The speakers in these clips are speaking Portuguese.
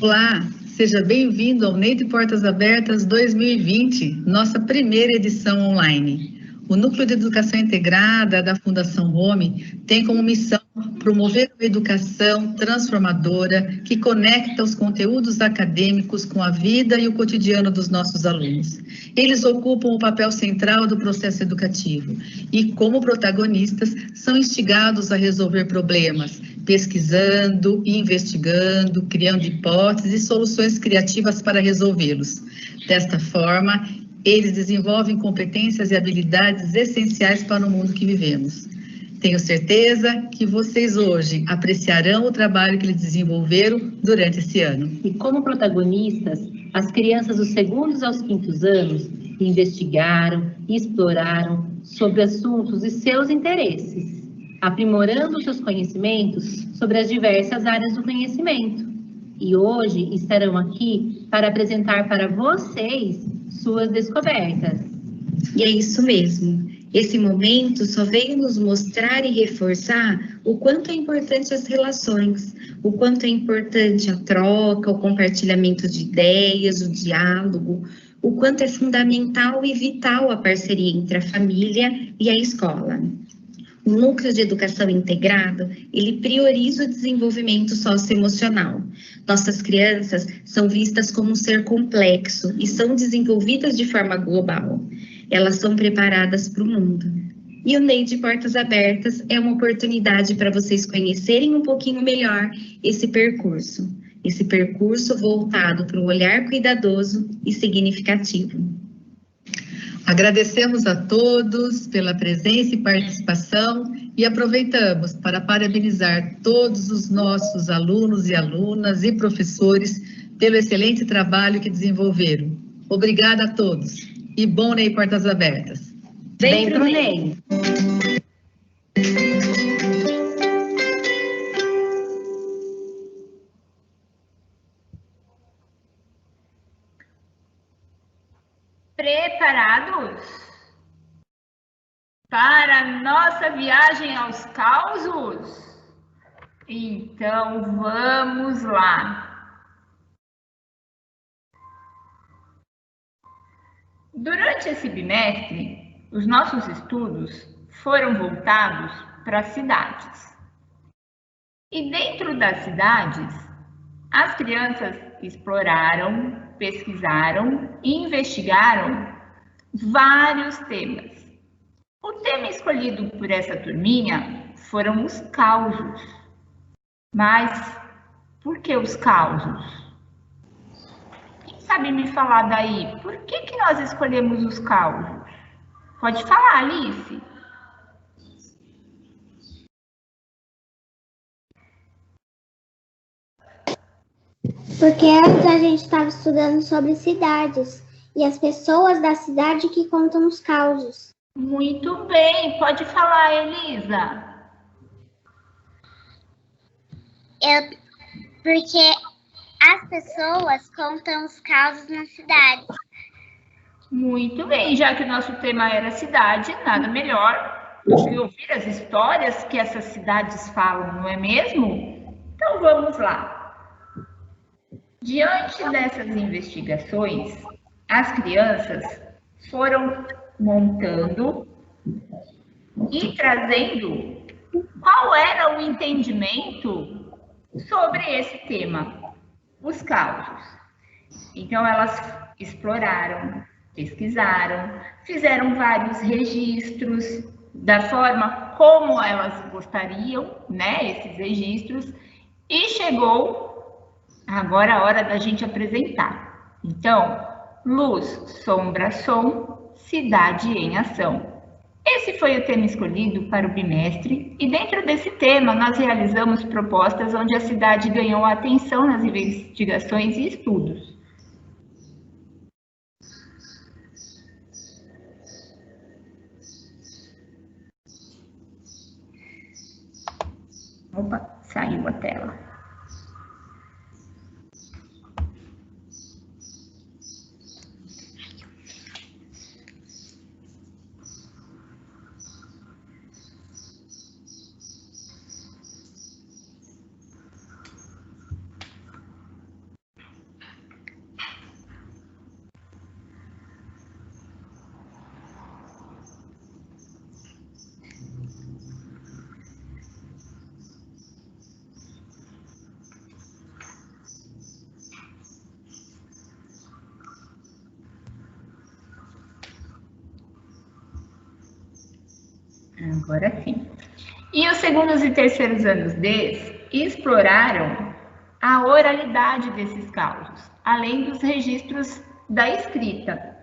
Olá, seja bem-vindo ao NEI de Portas Abertas 2020, nossa primeira edição online. O Núcleo de Educação Integrada da Fundação Home tem como missão promover uma educação transformadora que conecta os conteúdos acadêmicos com a vida e o cotidiano dos nossos alunos. Eles ocupam o papel central do processo educativo e, como protagonistas, são instigados a resolver problemas, pesquisando, investigando, criando hipóteses e soluções criativas para resolvê-los. Desta forma, eles desenvolvem competências e habilidades essenciais para o mundo que vivemos. Tenho certeza que vocês hoje apreciarão o trabalho que eles desenvolveram durante esse ano. E como protagonistas, as crianças dos segundos aos quintos anos investigaram e exploraram sobre assuntos e seus interesses, aprimorando seus conhecimentos sobre as diversas áreas do conhecimento. E hoje estarão aqui para apresentar para vocês suas descobertas. E é isso mesmo. Esse momento só veio nos mostrar e reforçar o quanto é importante as relações, o quanto é importante a troca, o compartilhamento de ideias, o diálogo, o quanto é fundamental e vital a parceria entre a família e a escola. O Núcleo de Educação Integrado, ele prioriza o desenvolvimento socioemocional. Nossas crianças são vistas como um ser complexo e são desenvolvidas de forma global. Elas são preparadas para o mundo. E o NEI de Portas Abertas é uma oportunidade para vocês conhecerem um pouquinho melhor esse percurso voltado para um olhar cuidadoso e significativo. Agradecemos a todos pela presença e participação e aproveitamos para parabenizar todos os nossos alunos e alunas e professores pelo excelente trabalho que desenvolveram. Obrigada a todos e bom NEI Portas Abertas. Vem pro NEI! Preparados para a nossa viagem aos causos? Então, vamos lá. Durante esse bimestre, os nossos estudos foram voltados para as cidades. E dentro das cidades, as crianças exploraram, pesquisaram e investigaram vários temas. O tema escolhido por essa turminha foram os causos. Mas por que os causos? Quem sabe me falar daí? Por que nós escolhemos os causos? Pode falar, Alice. Porque antes a gente estava estudando sobre cidades e as pessoas da cidade que contam os causos. Muito bem, pode falar, Elisa. Porque as pessoas contam os causos na cidade. Muito bem, já que o nosso tema era cidade, nada melhor do que ouvir as histórias que essas cidades falam, não é mesmo? Então vamos lá. Diante dessas investigações, as crianças foram montando e trazendo qual era o entendimento sobre esse tema, os causos. Então, elas exploraram, pesquisaram, fizeram vários registros da forma como elas gostariam, né, esses registros, e chegou agora a hora da gente apresentar. Então, luz, sombra, som, cidade em ação. Esse foi o tema escolhido para o bimestre e dentro desse tema nós realizamos propostas onde a cidade ganhou atenção nas investigações e estudos. Opa, saiu a tela. Agora sim. E os segundos e terceiros anos Ds exploraram a oralidade desses causos, além dos registros da escrita.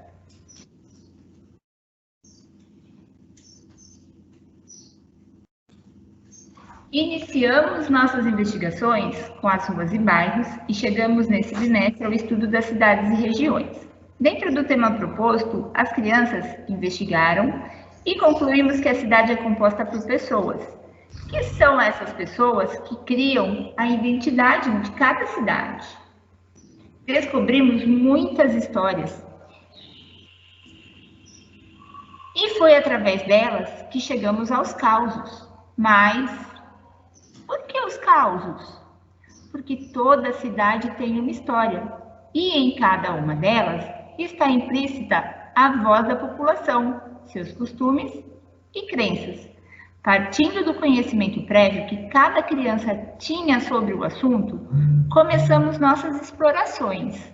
Iniciamos nossas investigações com as ruas e bairros e chegamos nesse bimestre ao estudo das cidades e regiões. Dentro do tema proposto, as crianças investigaram e concluímos que a cidade é composta por pessoas. Que são essas pessoas que criam a identidade de cada cidade? Descobrimos muitas histórias. E foi através delas que chegamos aos causos. Mas por que os causos? Porque toda cidade tem uma história. E em cada uma delas está implícita a voz da população, seus costumes e crenças. Partindo do conhecimento prévio que cada criança tinha sobre o assunto, começamos nossas explorações.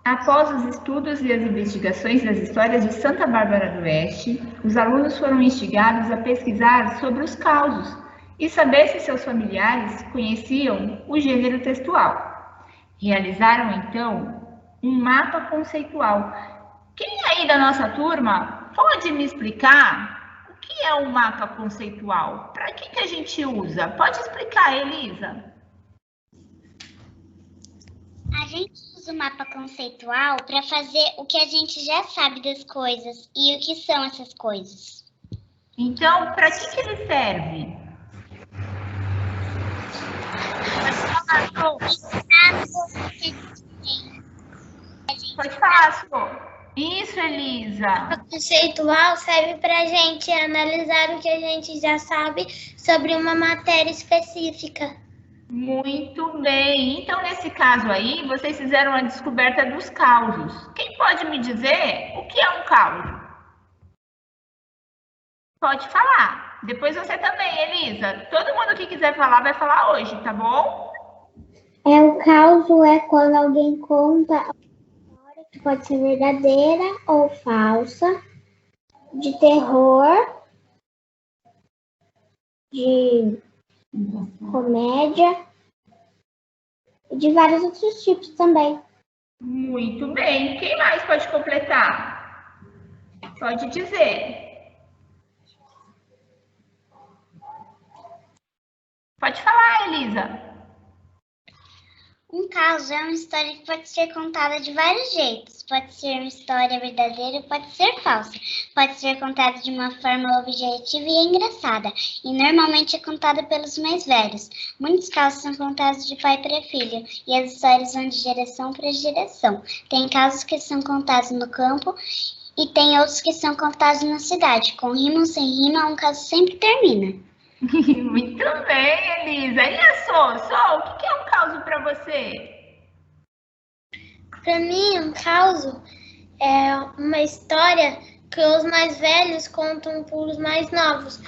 Após os estudos e as investigações das histórias de Santa Bárbara do Oeste, os alunos foram instigados a pesquisar sobre os causos e saber se seus familiares conheciam o gênero textual. Realizaram, então, um mapa conceitual. Quem aí da nossa turma pode me explicar o que é um mapa conceitual? Para que a gente usa? Pode explicar, Elisa? A gente usa o mapa conceitual para fazer o que a gente já sabe das coisas e o que são essas coisas. Então, para que ele serve? Pode falar, Sô. Isso, Elisa. O mapa conceitual serve para a gente analisar o que a gente já sabe sobre uma matéria específica. Muito bem. Então, nesse caso aí, vocês fizeram a descoberta dos causos. Quem pode me dizer o que é um causo? Pode falar. Depois você também, Elisa. Todo mundo que quiser falar, vai falar hoje, tá bom? O causo é quando alguém conta uma história que pode ser verdadeira ou falsa, de terror, de comédia e de vários outros tipos também. Muito bem. Quem mais pode completar? Pode dizer. Pode falar, Elisa. Um caso é uma história que pode ser contada de vários jeitos. Pode ser uma história verdadeira, pode ser falsa. Pode ser contada de uma forma objetiva e engraçada. E normalmente é contada pelos mais velhos. Muitos casos são contados de pai para filho. E as histórias vão de geração para geração. Tem casos que são contados no campo e tem outros que são contados na cidade. Com rima ou sem rima, um caso sempre termina. Muito bem, Elisa. E a Sô? O que é um causo para você? Para mim, um causo é uma história que os mais velhos contam para os mais novos.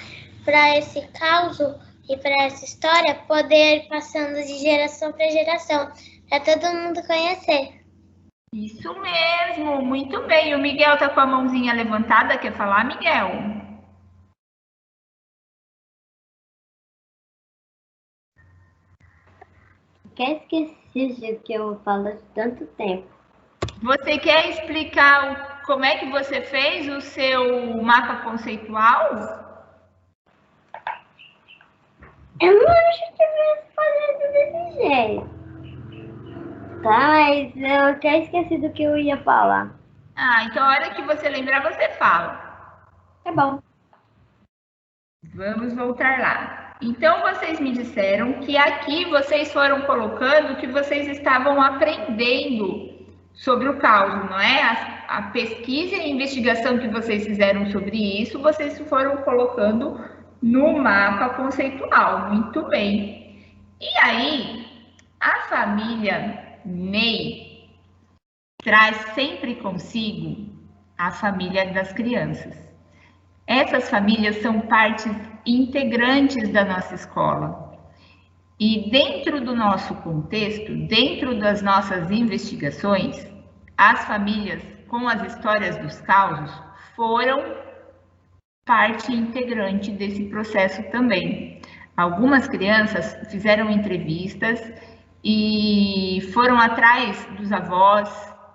Para esse causo e para essa história poder ir passando de geração para geração, para todo mundo conhecer. Isso mesmo, muito bem. O Miguel tá com a mãozinha levantada. Quer falar, Miguel? Quer esquecer de que eu falo de tanto tempo. Você quer explicar como é que você fez o seu mapa conceitual? Eu não acho que eu fazer desse jeito. Tá, mas eu até esqueci do que eu ia falar. Ah, então a hora que você lembrar, você fala. Tá bom. Vamos voltar lá. Então, vocês me disseram que aqui vocês foram colocando que vocês estavam aprendendo sobre o caos, não é? A pesquisa e a investigação que vocês fizeram sobre isso, vocês foram colocando no mapa conceitual. Muito bem. E aí, a família Ney traz sempre consigo a família das crianças. Essas famílias são partes integrantes da nossa escola. E dentro do nosso contexto, dentro das nossas investigações, as famílias com as histórias dos causos foram parte integrante desse processo também. Algumas crianças fizeram entrevistas e foram atrás dos avós,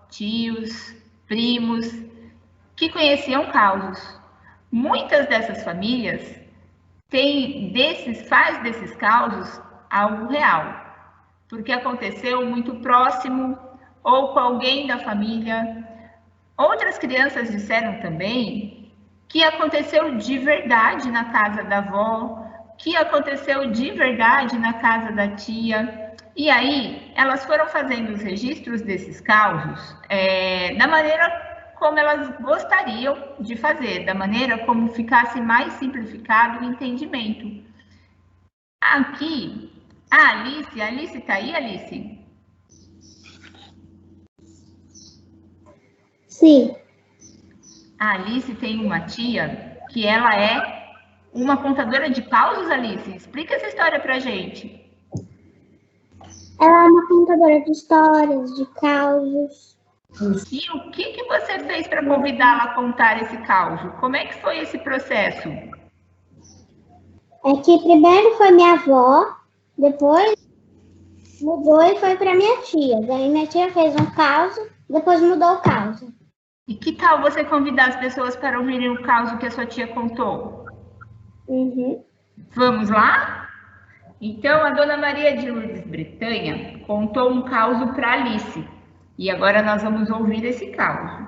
tios, primos, que conheciam causos. Muitas dessas famílias faz desses causos algo real, porque aconteceu muito próximo ou com alguém da família. Outras crianças disseram também que aconteceu de verdade na casa da avó, que aconteceu de verdade na casa da tia. E aí, elas foram fazendo os registros desses causos da maneira como elas gostariam de fazer, da maneira como ficasse mais simplificado o entendimento. Aqui, a Alice está aí, Alice? Sim. A Alice tem uma tia que ela é uma contadora de causos, Alice. Explica essa história pra gente. Ela é uma contadora de histórias, de causos. E o que você fez para convidá-la a contar esse caos? Como é que foi esse processo? É que primeiro foi minha avó, depois mudou e foi para minha tia. Daí minha tia fez um caos, depois mudou o caos. E que tal você convidar as pessoas para ouvirem o caos que a sua tia contou? Uhum. Vamos lá? Então, a dona Maria de Lourdes Bretanha contou um caos para Alice. E agora nós vamos ouvir esse caos.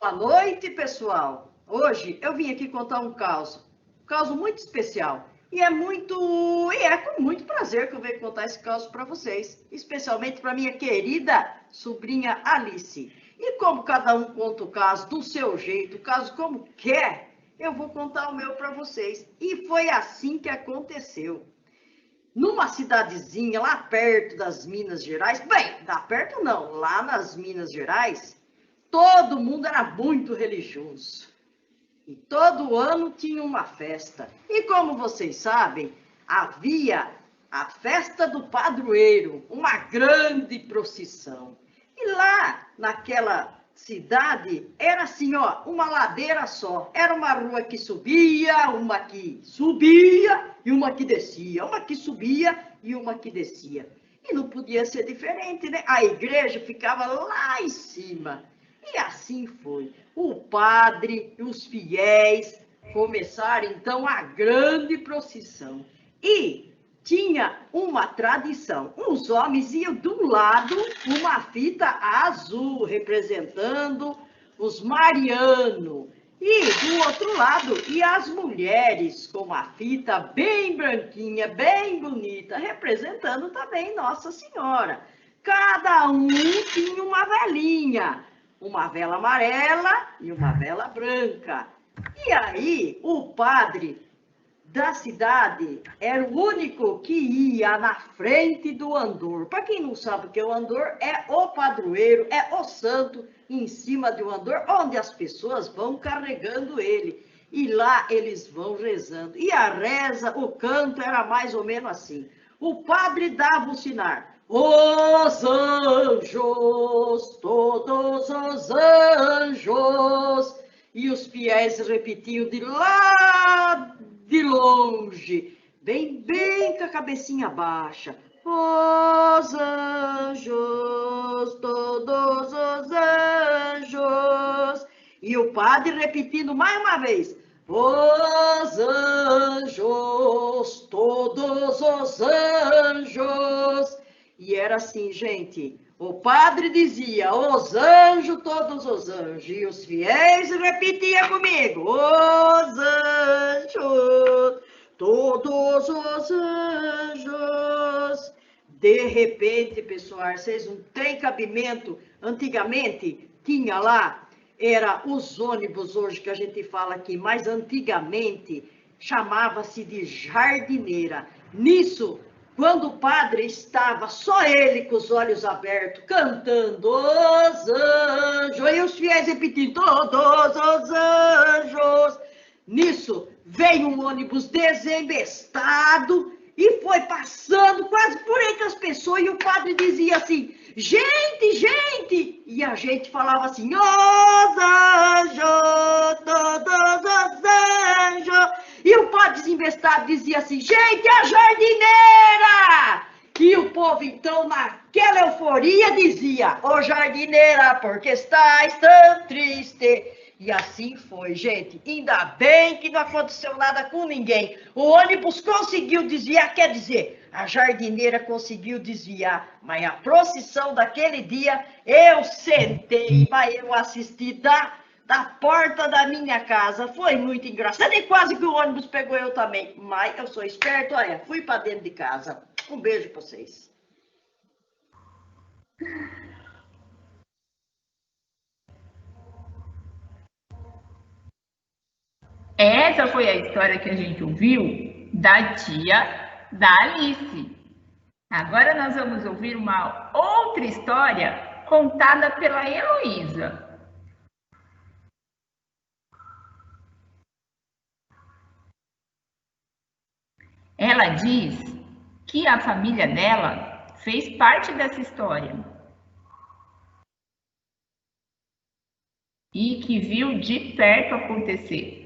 Boa noite, pessoal. Hoje eu vim aqui contar um caso muito especial. E é com muito prazer que eu venho contar esse caso para vocês, especialmente para minha querida sobrinha Alice. E como cada um conta o caso do seu jeito, o caso como quer, eu vou contar o meu para vocês. E foi assim que aconteceu. Numa cidadezinha lá perto das Minas Gerais, bem, da perto não, lá nas Minas Gerais, todo mundo era muito religioso. E todo ano tinha uma festa. E como vocês sabem, havia a festa do padroeiro, uma grande procissão. E lá naquela cidade era assim, ó, uma ladeira só. Era uma rua que subia, uma que subia e uma que descia. Uma que subia e uma que descia. E não podia ser diferente, né? A igreja ficava lá em cima. E assim foi. O padre e os fiéis começaram, então, a grande procissão. E tinha uma tradição. Os homens iam de um lado uma fita azul, representando os marianos. E do outro lado, e as mulheres com uma fita bem branquinha, bem bonita, representando também Nossa Senhora. Cada um tinha uma velinha. Uma vela amarela e uma vela branca. E aí, o padre da cidade era o único que ia na frente do andor. Para quem não sabe o que é o andor, é o padroeiro, é o santo em cima de um andor, onde as pessoas vão carregando ele. E lá eles vão rezando. E a reza, o canto era mais ou menos assim. O padre dava o sinal. Os anjos, todos os anjos, e os fiéis repetiam de lá de longe, bem com a cabecinha baixa. Os anjos, todos os anjos, e o padre repetindo mais uma vez. Os anjos, todos os anjos. E era assim, gente, O padre dizia, os anjos, todos os anjos, e os fiéis repetiam comigo, os anjos, todos os anjos. De repente, pessoal, vocês não têm cabimento. Antigamente, tinha lá, era os ônibus hoje que a gente fala aqui, mas antigamente chamava-se de jardineira. Nisso, quando o padre estava, só ele com os olhos abertos, cantando os anjos, e os fiéis repetindo, todos os anjos. Nisso, veio um ônibus desembestado e foi passando quase por entre as pessoas, e o padre dizia assim, gente, gente, e a gente falava assim, os anjos, todos os anjos, e o padre desembestado dizia assim, gente, a jardineira! E o povo, então, naquela euforia, dizia, ô jardineira, por que estás tão triste? E assim foi, gente. Ainda bem que não aconteceu nada com ninguém. O ônibus conseguiu desviar, quer dizer, a jardineira conseguiu desviar. Mas a procissão daquele dia, eu sentei para eu assistir da porta da minha casa. Foi muito engraçado. E quase que o ônibus pegou eu também. Mas eu sou esperto, olha, fui para dentro de casa. Um beijo para vocês. Essa foi a história que a gente ouviu da tia da Alice. Agora nós vamos ouvir uma outra história contada pela Heloísa. Ela diz que a família dela fez parte dessa história e que viu de perto acontecer.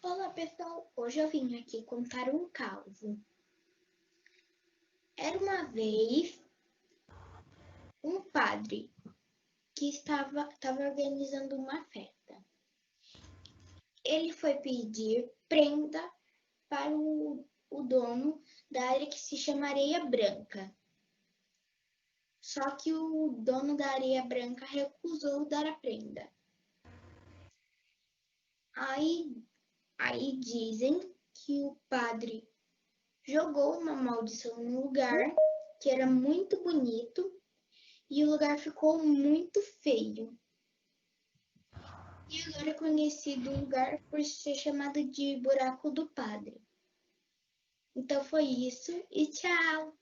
Olá pessoal, hoje eu vim aqui contar um caso. Era uma vez um padre que estava organizando uma festa. Ele foi pedir prenda para o dono da área que se chama Areia Branca. Só que o dono da Areia Branca recusou dar a prenda. Aí dizem que o padre jogou uma maldição no lugar, que era muito bonito, e o lugar ficou muito feio. E agora é conhecido o lugar por ser chamado de Buraco do Padre. Então foi isso e tchau!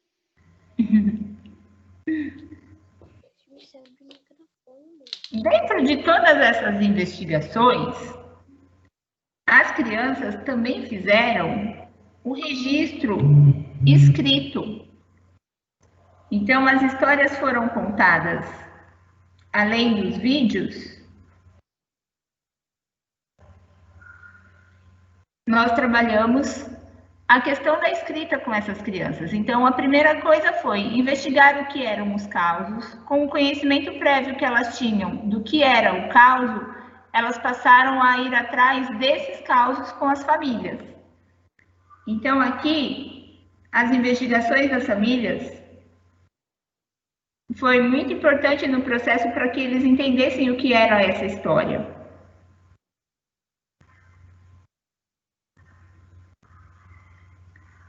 Dentro de todas essas investigações, as crianças também fizeram o registro escrito. Então, as histórias foram contadas, além dos vídeos, nós trabalhamos a questão da escrita com essas crianças. Então, a primeira coisa foi investigar o que eram os causos, com o conhecimento prévio que elas tinham do que era o causo, elas passaram a ir atrás desses causos com as famílias. Então, aqui, as investigações das famílias foi muito importante no processo para que eles entendessem o que era essa história.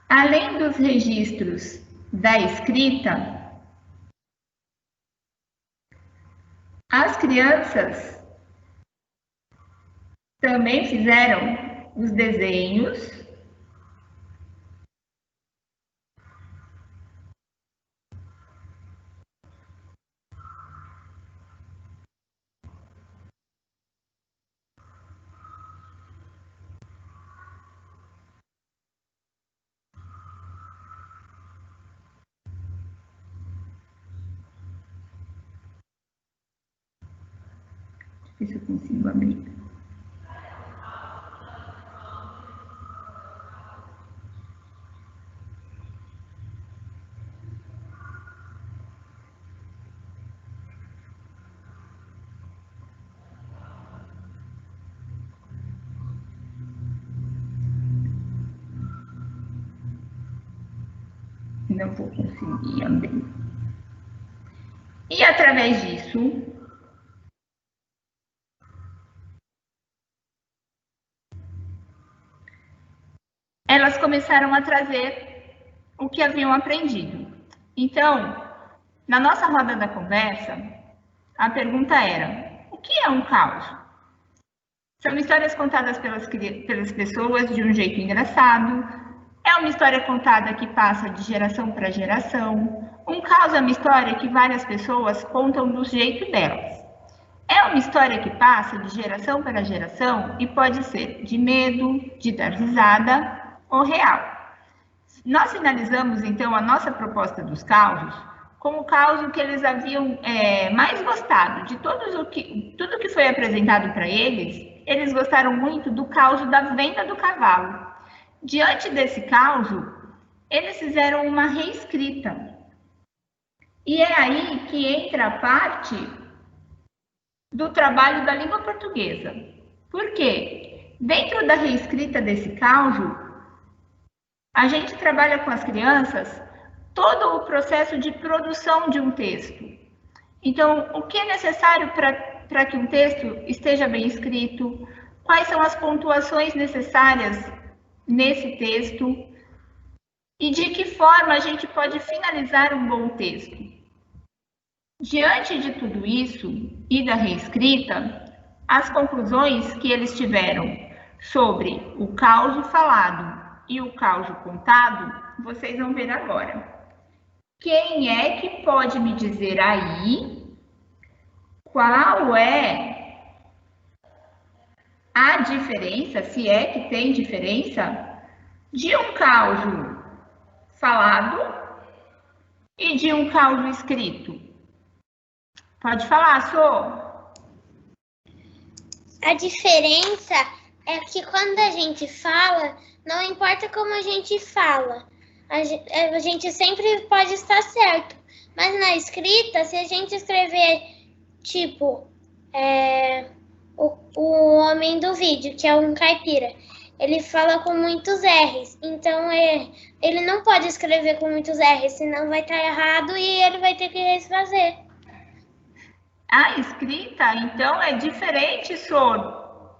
Além dos registros da escrita, as crianças também fizeram os desenhos ver se eu consigo abrir. Não vou conseguir abrir. E através disso, elas começaram a trazer o que haviam aprendido. Então, na nossa roda da conversa, a pergunta era: o que é um caos? São histórias contadas pelas pessoas de um jeito engraçado. É uma história contada que passa de geração para geração. Um caos é uma história que várias pessoas contam do jeito delas. É uma história que passa de geração para geração e pode ser de medo, de dar risada ou real. Nós finalizamos, então, a nossa proposta dos causos com o caos que eles haviam mais gostado. De tudo que foi apresentado para eles gostaram muito do caos da venda do cavalo. Diante desse caos, eles fizeram uma reescrita. E é aí que entra a parte do trabalho da língua portuguesa. Por quê? Dentro da reescrita desse caos, a gente trabalha com as crianças todo o processo de produção de um texto. Então, o que é necessário para que um texto esteja bem escrito? Quais são as pontuações necessárias nesse texto? E de que forma a gente pode finalizar um bom texto? Diante de tudo isso e da reescrita, as conclusões que eles tiveram sobre o caos falado e o caos contado, vocês vão ver agora. Quem é que pode me dizer aí qual é a diferença, se é que tem diferença, de um caos falado e de um caos escrito? Pode falar, Sô. A diferença é que quando a gente fala, não importa como a gente fala, a gente sempre pode estar certo. Mas na escrita, se a gente escrever, tipo, o homem do vídeo, que é um caipira, ele fala com muitos R's. Então, ele não pode escrever com muitos R's, senão vai estar errado e ele vai ter que reescrever. A escrita, então, é diferente, Sô,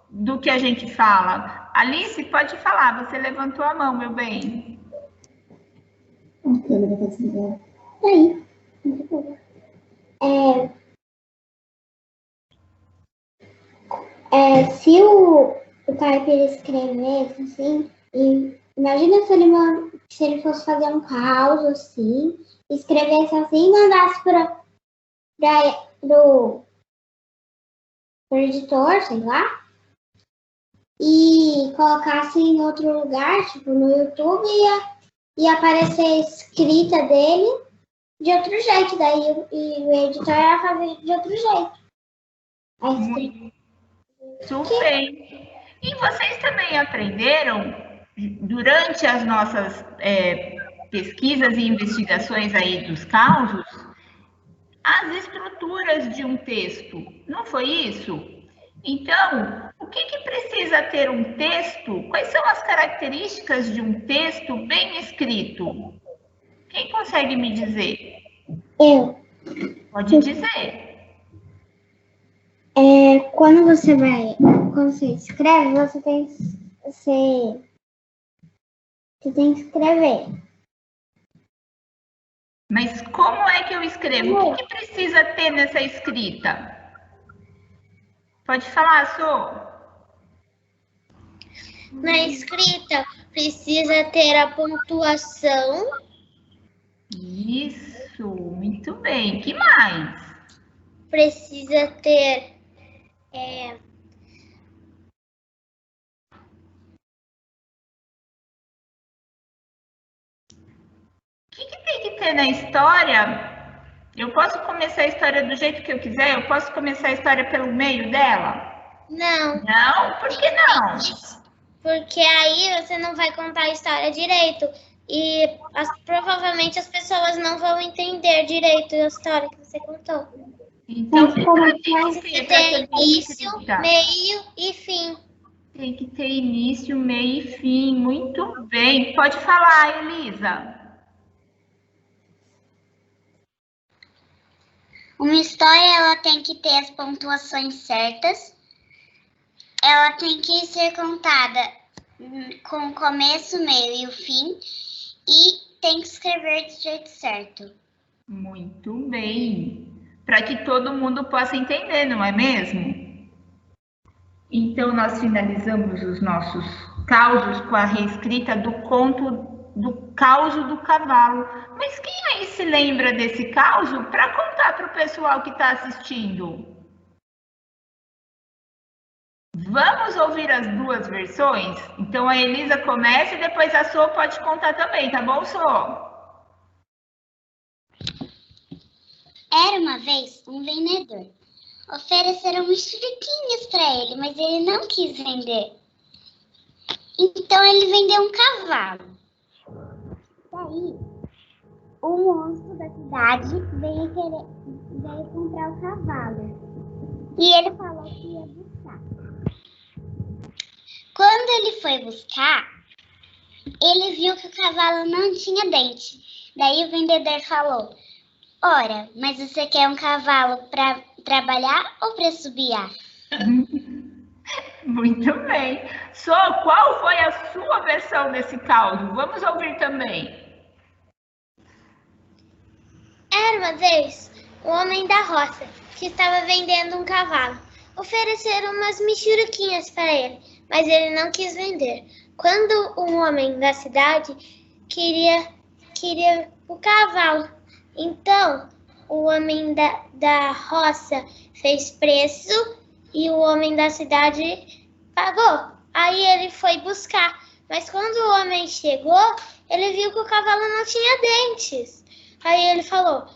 do que a gente fala. Alice, pode falar, você levantou a mão, meu bem. A câmera tá desligada. Aí. Se o caipira escrevesse assim, imagina se ele fosse fazer um caos assim, escrevesse assim e mandasse pro editor, sei lá, e colocasse em outro lugar, tipo no YouTube, e aparecer a escrita dele de outro jeito, daí o editor ia fazer de outro jeito. Muito bem. E vocês também aprenderam, durante as nossas pesquisas e investigações aí dos causos, as estruturas de um texto, não foi isso? Então, o que precisa ter um texto? Quais são as características de um texto bem escrito? Quem consegue me dizer? Eu. Pode dizer. Quando você escreve, você tem que escrever. Mas como é que eu escrevo? O que precisa ter nessa escrita? Pode falar, Sô. Na escrita, precisa ter a pontuação. Isso, muito bem. Que mais? Precisa ter O que tem que ter na história Eu posso começar a história do jeito que eu quiser? Eu posso começar a história pelo meio dela? Não. Não? Por que não? Porque aí você não vai contar a história direito. E provavelmente as pessoas não vão entender direito a história que você contou. Então, Tem que ter início, meio e fim. Tem que ter início, meio e fim. Muito bem. Pode falar, Elisa. Uma história, ela tem que ter as pontuações certas. Ela tem que ser contada com o começo, meio e o fim. E tem que escrever do jeito certo. Muito bem. Para que todo mundo possa entender, não é mesmo? Então, nós finalizamos os nossos causos com a reescrita do conto do Causo do Cavalo. Mas quem aí se lembra desse causo para contar para o pessoal que está assistindo? Vamos ouvir as duas versões? Então, a Elisa começa e depois a Sô pode contar também, tá bom, Sô? Era uma vez um vendedor. Ofereceram mexeriquinhas para ele, mas ele não quis vender. Então ele vendeu um cavalo. Daí, o monstro da cidade veio comprar o cavalo. E ele falou que ia buscar. Quando ele foi buscar, ele viu que o cavalo não tinha dente. Daí o vendedor falou: ora, mas você quer um cavalo para trabalhar ou para assobiar? Muito bem. Sô, qual foi a sua versão desse caso? Vamos ouvir também. Era uma vez um homem da roça que estava vendendo um cavalo. Ofereceram umas mexeriquinhas para ele, mas ele não quis vender. Quando um homem da cidade queria o cavalo, então o homem da roça fez preço e o homem da cidade pagou. Aí ele foi buscar, mas quando o homem chegou, ele viu que o cavalo não tinha dentes. Aí ele falou: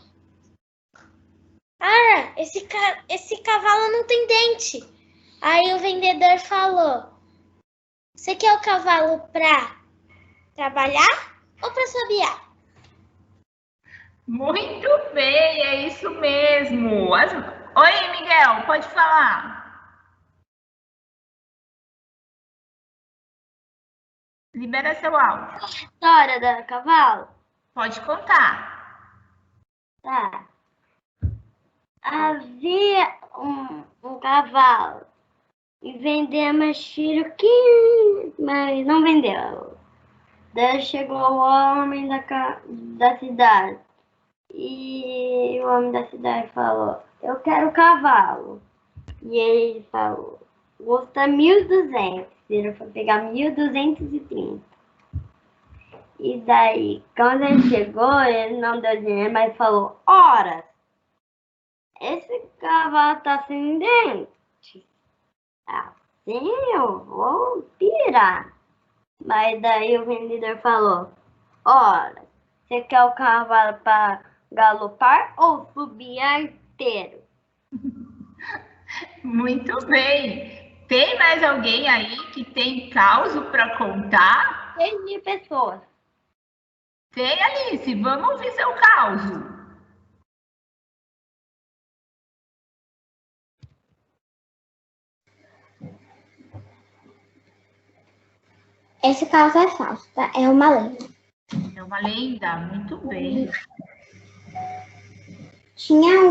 "Ah, esse cavalo não tem dente." Aí o vendedor falou: "Você quer o cavalo para trabalhar ou para assobiar?" Muito bem, é isso mesmo. Oi, Miguel, pode falar. Libera seu áudio. História do cavalo? Pode contar. Tá. Havia um cavalo e vendeu mexeriquinha, mas não vendeu. Daí chegou o homem da cidade e o homem da cidade falou: eu quero o cavalo. E ele falou: custa 1.200. Ele foi pegar 1.230. E daí, quando ele chegou, ele não deu dinheiro, mas falou: ora, esse cavalo tá sem dente. Assim eu vou pirar. Mas daí o vendedor falou: ora, você quer o cavalo para galopar ou subir inteiro? Muito bem. Tem mais alguém aí que tem causo para contar? 6.000 pessoas. Tem, Alice. Vamos ouvir seu causo. Esse caso é falso, tá? É uma lenda. É uma lenda, muito bem. Tinha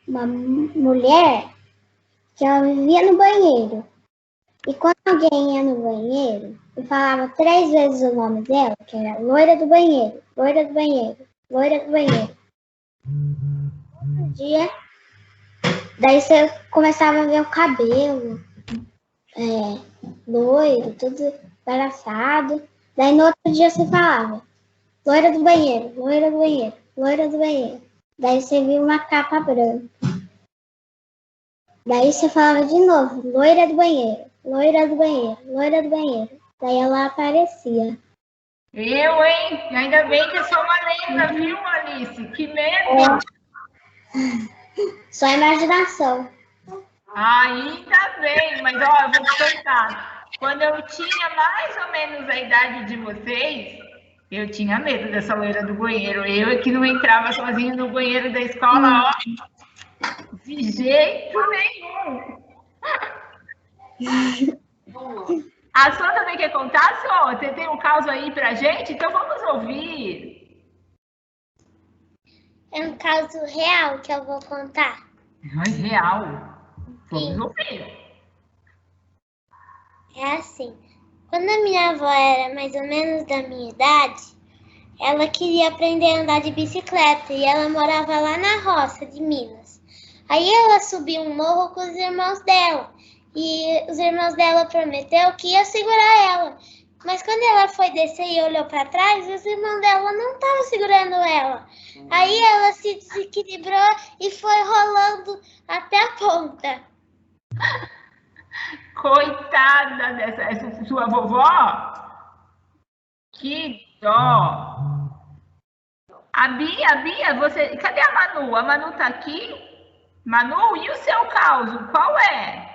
uma mulher que ela vivia no banheiro. E quando alguém ia no banheiro e falava 3 vezes o nome dela, que era loira do banheiro, loira do banheiro, loira do banheiro. Outro dia, daí você começava a ver o cabelo, loiro, tudo embaraçado. Daí no outro dia você falava loira do banheiro, loira do banheiro, loira do banheiro. Daí você viu uma capa branca. Daí você falava de novo, loira do banheiro, loira do banheiro, loira do banheiro. Daí ela aparecia. Eu, hein? Ainda bem que eu sou uma lenda, viu, Alice? Que medo! Só imaginação. Ainda bem, mas ó, eu vou te contar. Quando eu tinha mais ou menos a idade de vocês, eu tinha medo dessa loira do banheiro. Eu que não entrava sozinha no banheiro da escola, ó, de jeito nenhum. A Sô também quer contar, Sô? Você tem um caso aí pra gente? Então vamos ouvir. É um caso real que eu vou contar. É real. Vamos ouvir. É assim, quando a minha avó era mais ou menos da minha idade, ela queria aprender a andar de bicicleta e ela morava lá na roça de Minas. Aí ela subiu um morro com os irmãos dela e os irmãos dela prometeu que ia segurar ela. Mas quando ela foi descer e olhou para trás, os irmãos dela não estavam segurando ela. Aí ela se desequilibrou e foi rolando até a ponta. Coitada dessa sua vovó. Que dó. A Bia, você. Cadê a Manu? A Manu tá aqui? Manu, e o seu caso? Qual é?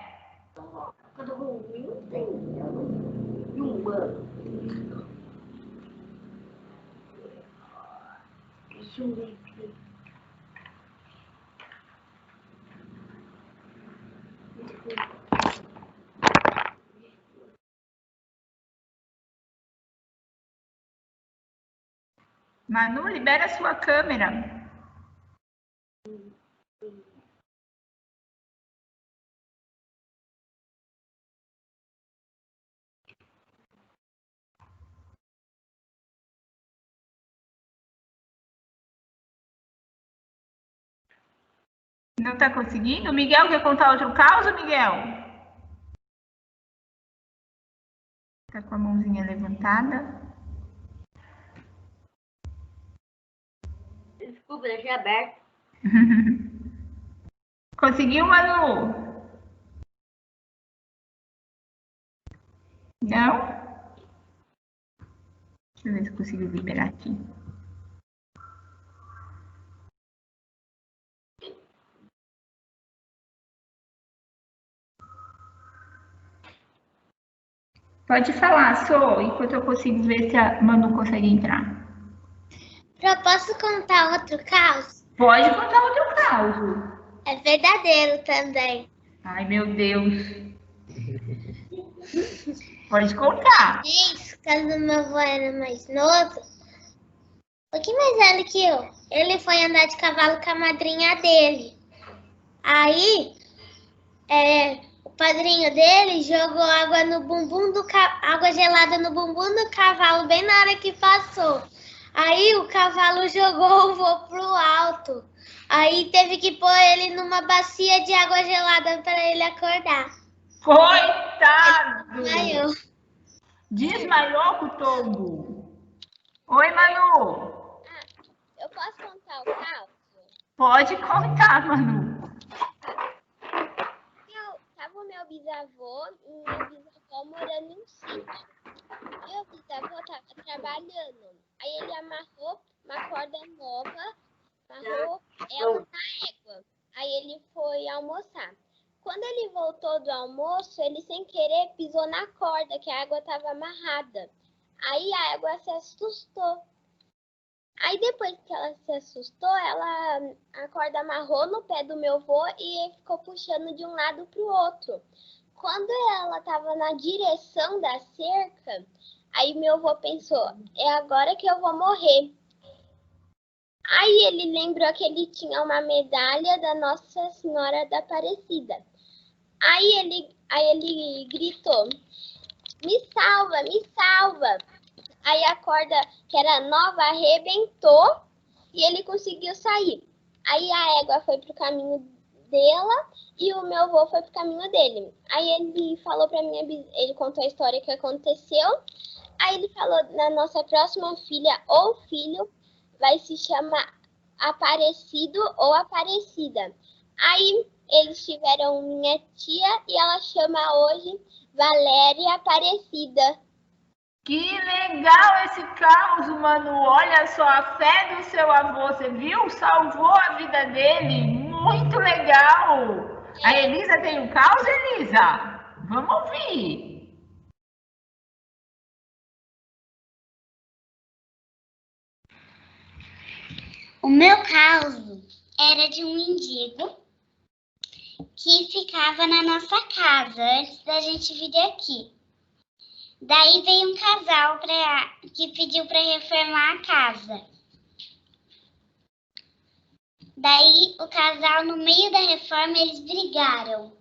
Deixa eu ver aqui. Manu, libera a sua câmera. Não está conseguindo? Miguel quer contar outro caso, Miguel? Está com a mãozinha levantada. Desculpa, deixei aberto. Conseguiu, Manu? Não? Deixa eu ver se eu consigo liberar aqui. Pode falar, Sô, enquanto eu consigo ver se a Manu consegue entrar. Eu posso contar outro caso? Pode contar outro caso. É verdadeiro também. Ai, meu Deus. Pode contar. Isso, quando meu avô era mais novo, um pouquinho mais velho que eu, ele foi andar de cavalo com a madrinha dele. Aí, o padrinho dele jogou água no bumbum água gelada no bumbum do cavalo bem na hora que passou. Aí o cavalo jogou o vô pro alto. Aí teve que pôr ele numa bacia de água gelada para ele acordar. Coitado! Desmaiou. Desmaiou com o tombo. Oi, Manu. Eu posso contar o caso? Pode contar, Manu. Tava o meu bisavô e minha bisavó morando em um sítio. Meu bisavô tava trabalhando. Aí ele amarrou uma corda nova, amarrou ela na égua. Aí ele foi almoçar. Quando ele voltou do almoço, ele sem querer pisou na corda, que a água estava amarrada. Aí a égua se assustou. Aí depois que ela se assustou, a corda amarrou no pé do meu avô e ficou puxando de um lado para o outro. Quando ela estava na direção da cerca, aí meu avô pensou, é agora que eu vou morrer. Aí ele lembrou que ele tinha uma medalha da Nossa Senhora da Aparecida. Aí ele gritou, me salva, me salva. Aí a corda, que era nova, arrebentou e ele conseguiu sair. Aí a égua foi pro caminho dela e o meu avô foi pro caminho dele. Aí ele falou pra ele contou a história que aconteceu. Aí ele falou, na nossa próxima filha ou filho vai se chamar Aparecido ou Aparecida. Aí eles tiveram minha tia e ela chama hoje Valéria Aparecida. Que legal esse caos, Manu. Olha só, a fé do seu avô, você viu? Salvou a vida dele. Muito legal. A Elisa tem um caos, Elisa? Vamos ouvir. O meu caos era de um mendigo que ficava na nossa casa antes da gente vir aqui. Daí veio um casal que pediu para reformar a casa. Daí o casal, no meio da reforma, eles brigaram.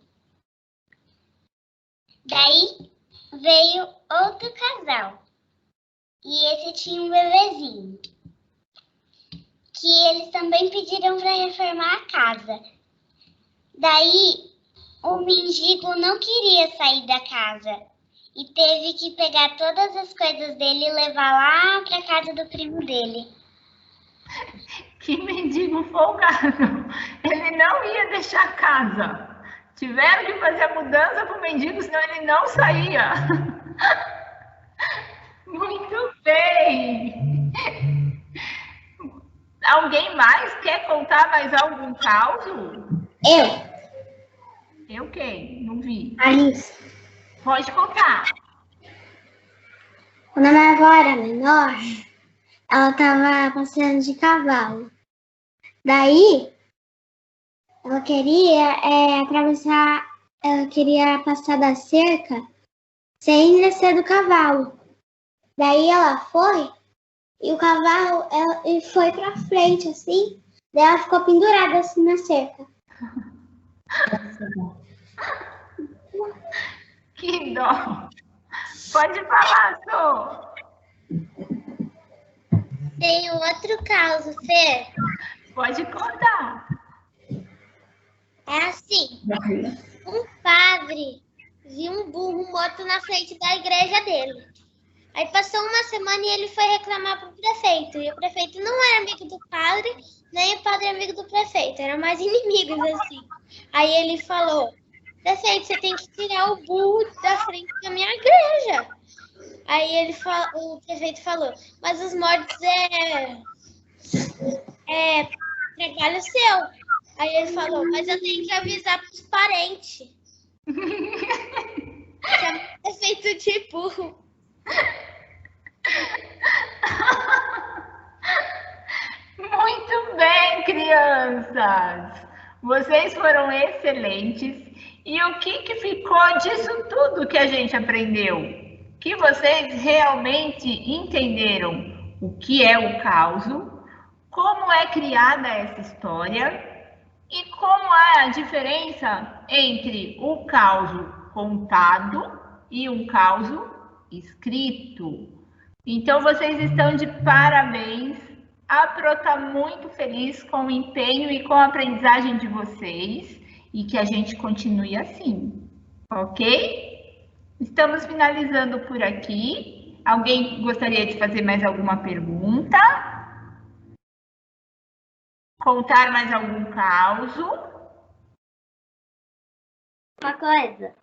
Daí veio outro casal. E esse tinha um bebezinho. Que eles também pediram para reformar a casa. Daí o mendigo não queria sair da casa. E teve que pegar todas as coisas dele e levar lá para casa do primo dele. Que mendigo folgado. Ele não ia deixar a casa. Tiveram que fazer a mudança com o mendigo, senão ele não saía. Muito bem. Alguém mais quer contar mais algum caos? Eu quem? Não vi. Alice. Pode contar. Quando a minha avó era menor, ela estava passeando de cavalo. Daí, ela queria passar da cerca sem descer do cavalo. Daí ela foi, e o cavalo foi pra frente, assim. Daí ela ficou pendurada assim na cerca. Que dó. Pode falar, Sô. Tem outro caos, Fê. Pode contar. É assim, um padre viu um burro morto na frente da igreja dele. Aí passou uma semana e ele foi reclamar pro prefeito. E o prefeito não era amigo do padre, nem o padre amigo do prefeito. Eram mais inimigos, assim. Aí ele falou: prefeito, você tem que tirar o burro da frente da minha igreja. Aí o prefeito falou: mas os mortos é trabalho seu. Aí ele falou: mas eu tenho que avisar pros parentes. Chama o prefeito de burro. Muito bem, crianças. Vocês foram excelentes. E o que ficou disso tudo que a gente aprendeu? Que vocês realmente entenderam o que é o caos, como é criada essa história e como é a diferença entre o caos contado e um caos escrito. Então, vocês estão de parabéns. A Pro está muito feliz com o empenho e com a aprendizagem de vocês e que a gente continue assim, ok? Estamos finalizando por aqui. Alguém gostaria de fazer mais alguma pergunta? Contar mais algum caos? Uma coisa.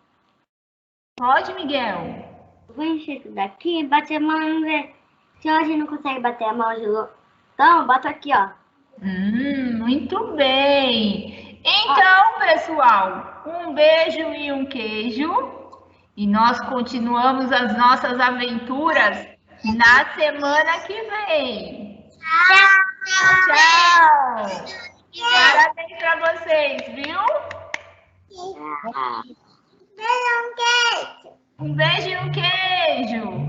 Pode, Miguel? Vou encher isso daqui, bater a mão, vamos ver. Se hoje não consegue bater a mão de louco. Então, bota aqui, ó. Muito bem. Então, pessoal, um beijo e um queijo. E nós continuamos as nossas aventuras na semana que vem. Tchau. Parabéns para vocês, viu? Um beijo e um queijo.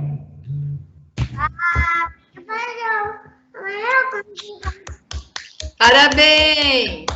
Parabéns!